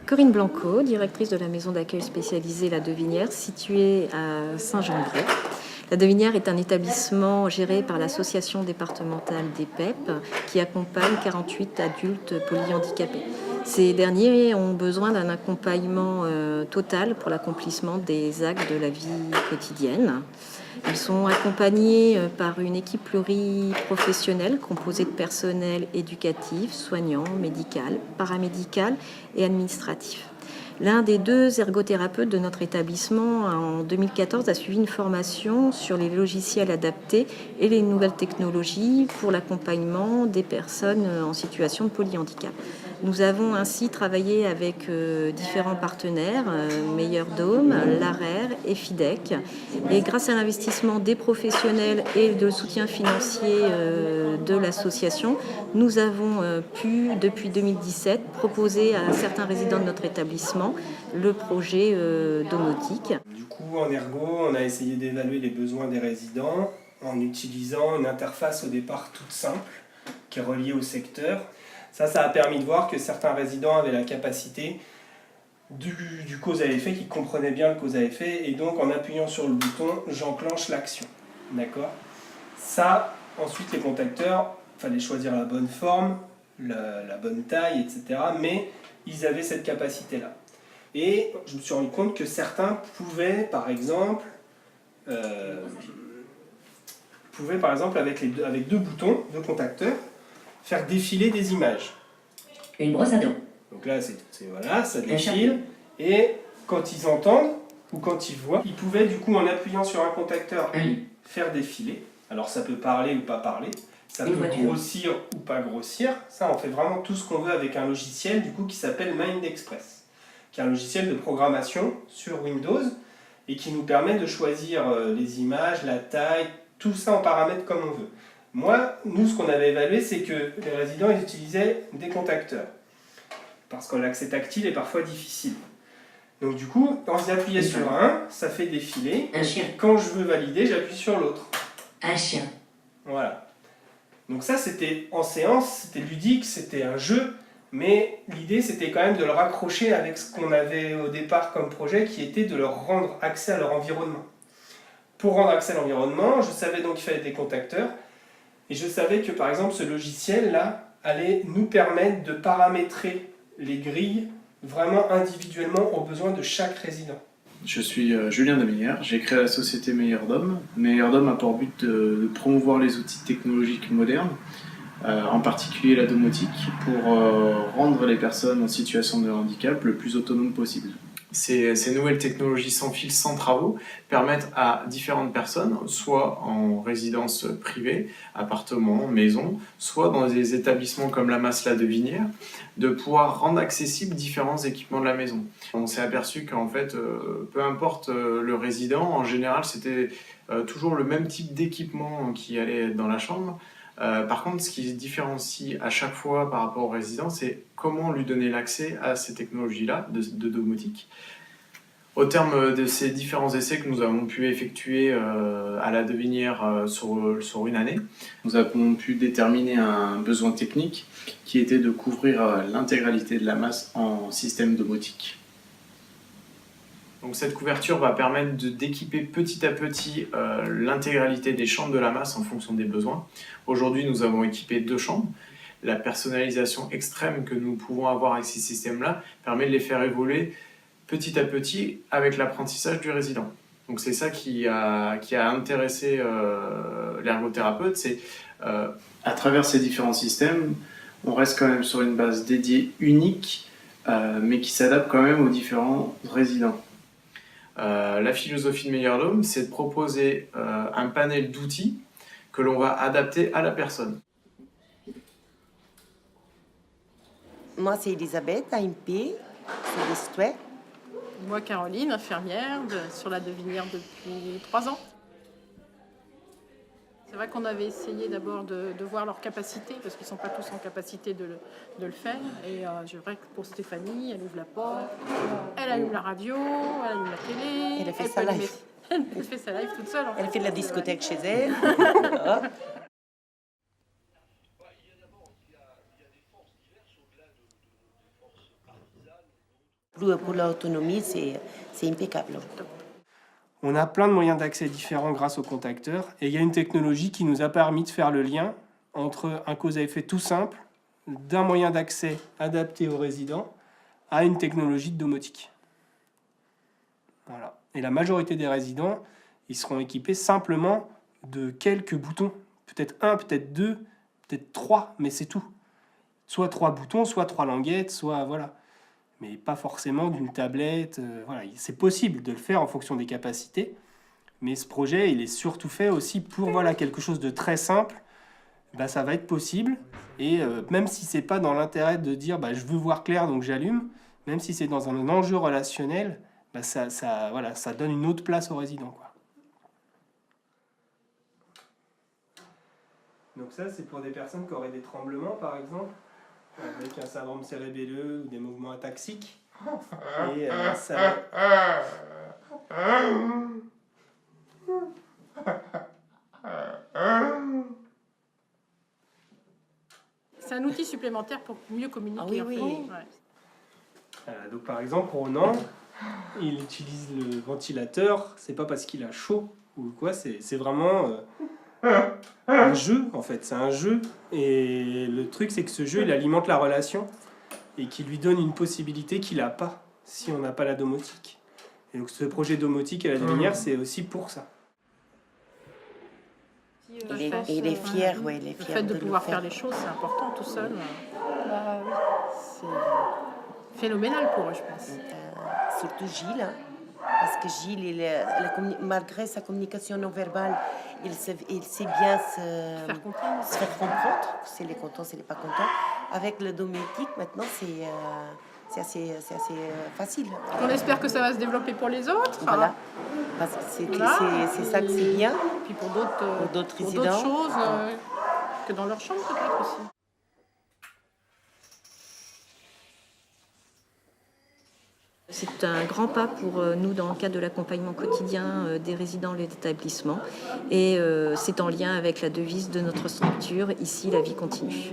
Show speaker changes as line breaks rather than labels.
Corinne Blanco, directrice de la maison d'accueil spécialisée La Devinière, située à Saint-Jean-de-Bray. La Devinière est un établissement géré par l'association départementale des PEP qui accompagne 48 adultes polyhandicapés. Ces derniers ont besoin d'un accompagnement total pour l'accomplissement des actes de la vie quotidienne. Ils sont accompagnés par une équipe pluriprofessionnelle composée de personnel éducatif, soignant, médical, paramédical et administratif. L'un des deux ergothérapeutes de notre établissement, en 2014, a suivi une formation sur les logiciels adaptés et les nouvelles technologies pour l'accompagnement des personnes en situation de polyhandicap. Nous avons ainsi travaillé avec différents partenaires, Meilleur Dôme, l'ARER et FIDEC. Et grâce à l'investissement des professionnels et le soutien financier de l'association, nous avons pu, depuis 2017, proposer à certains résidents de notre établissement le projet domotique.
Du coup, en ergo, on a essayé d'évaluer les besoins des résidents en utilisant une interface au départ toute simple qui est reliée au secteur. Ça a permis de voir que certains résidents avaient la capacité du cause à effet, qui comprenaient bien le cause à effet, et donc en appuyant sur le bouton, j'enclenche l'action. D'accord ? Ça, ensuite les contacteurs, il fallait choisir la bonne forme, la bonne taille, etc. Mais ils avaient cette capacité-là. Et je me suis rendu compte que certains pouvaient, par exemple, avec deux boutons, deux contacteurs, faire défiler des images.
Une brosse à dents.
Donc là, voilà, ça défile. Et quand ils entendent, ou quand ils voient, ils pouvaient du coup, en appuyant sur un contacteur, faire défiler. Alors ça peut parler ou pas parler. Ça peut grossir ou pas grossir. Ça, on fait vraiment tout ce qu'on veut avec un logiciel du coup qui s'appelle MindExpress, qui est un logiciel de programmation sur Windows et qui nous permet de choisir les images, la taille, tout ça en paramètres comme on veut. Nous, ce qu'on avait évalué, c'est que les résidents ils utilisaient des contacteurs parce que l'accès tactile est parfois difficile. Donc du coup, quand j'appuyais sur un, ça fait défiler.
Un chien.
Quand je veux valider, j'appuie sur l'autre.
Un chien.
Voilà. Donc ça, c'était en séance, c'était ludique, c'était un jeu, mais l'idée, c'était quand même de le raccrocher avec ce qu'on avait au départ comme projet, qui était de leur rendre accès à leur environnement. Pour rendre accès à l'environnement, je savais donc qu'il fallait des contacteurs, et je savais que, par exemple, ce logiciel-là allait nous permettre de paramétrer les grilles vraiment individuellement aux besoins de chaque résident.
Je suis Julien Devinière, j'ai créé la société Meilleur Dôme. Meilleur Dôme a pour but de promouvoir les outils technologiques modernes, en particulier la domotique, pour rendre les personnes en situation de handicap le plus autonomes possible. Ces nouvelles technologies sans fil, sans travaux, permettent à différentes personnes, soit en résidence privée, appartement, maison, soit dans des établissements comme la Masse La Devinière, de pouvoir rendre accessibles différents équipements de la maison. On s'est aperçu qu'en fait, peu importe le résident, en général, c'était toujours le même type d'équipement qui allait être dans la chambre. Par contre, ce qui se différencie à chaque fois par rapport au résident, c'est comment lui donner l'accès à ces technologies-là de domotique. Au terme de ces différents essais que nous avons pu effectuer à La Devinière sur une année, nous avons pu déterminer un besoin technique qui était de couvrir l'intégralité de la masse en système domotique. Donc cette couverture va permettre d'équiper petit à petit l'intégralité des chambres de la masse en fonction des besoins. Aujourd'hui, nous avons équipé 2 chambres. La personnalisation extrême que nous pouvons avoir avec ces systèmes-là permet de les faire évoluer petit à petit avec l'apprentissage du résident. Donc c'est ça qui a intéressé l'ergothérapeute, c'est à travers ces différents systèmes, on reste quand même sur une base dédiée unique, mais qui s'adapte quand même aux différents résidents. La philosophie de Meilleur Dôme, c'est de proposer un panel d'outils que l'on va adapter à la personne.
Moi, c'est Elisabeth, AMP, c'est l'Estouet.
Moi, Caroline, infirmière sur La Devinière depuis 3 ans. C'est vrai qu'on avait essayé d'abord de voir leurs capacités, parce qu'ils ne sont pas tous en capacité de le faire. Et c'est vrai que pour Stéphanie, elle ouvre la porte, elle allume la radio, elle allume la télé.
Elle a fait sa live.
Elle fait sa live toute seule.
Elle fait de la discothèque chez elle. Pour l'autonomie, c'est impeccable.
On a plein de moyens d'accès différents grâce au contacteur. Et il y a une technologie qui nous a permis de faire le lien entre un cause à effet tout simple, d'un moyen d'accès adapté aux résidents, à une technologie de domotique. Voilà. Et la majorité des résidents, ils seront équipés simplement de quelques boutons. Peut-être un, peut-être deux, peut-être trois, mais c'est tout. Soit 3 boutons, soit 3 languettes, soit voilà. Mais pas forcément d'une tablette. Voilà. C'est possible de le faire en fonction des capacités. Mais ce projet, il est surtout fait aussi pour voilà, quelque chose de très simple. Ben, ça va être possible. Et même si c'est pas dans l'intérêt de dire bah, je veux voir clair donc j'allume, même si c'est dans un enjeu relationnel, ben, voilà, ça donne une autre place aux résidents, quoi. Donc ça, c'est pour des personnes qui auraient des tremblements, par exemple, avec un syndrome cérébelleux ou des mouvements ataxiques. Et ça...
C'est un outil supplémentaire pour mieux communiquer.
Ah oui,
en fait.
oui.
Ouais.
Donc par exemple, Ronan, il utilise le ventilateur, c'est pas parce qu'il a chaud ou quoi, c'est vraiment un jeu en fait, c'est un jeu. Et le truc, c'est que ce jeu, il alimente la relation et qui lui donne une possibilité qu'il n'a pas si on n'a pas la domotique. Et donc ce projet domotique à la Devinière, c'est aussi pour ça.
Il est fier, ouais, il est
Le
fier
fait de
le
pouvoir
faire.
faire les choses, c'est important tout seul. C'est phénoménal pour eux, je pense.
Surtout Gilles, hein, parce que Gilles, malgré sa communication non verbale, il sait bien
Faire comprendre.
se faire comprendre, s'il est content, s'il n'est pas content. Avec le domotique, maintenant, c'est assez facile.
On espère que ça va se développer pour les autres.
Voilà, parce que c'est ça que c'est bien.
Puis pour d'autres
résidents.
choses que dans leur chambre peut-être aussi.
C'est un grand pas pour nous dans le cadre de l'accompagnement quotidien des résidents de l'établissement. Et c'est en lien avec la devise de notre structure, ici la vie continue.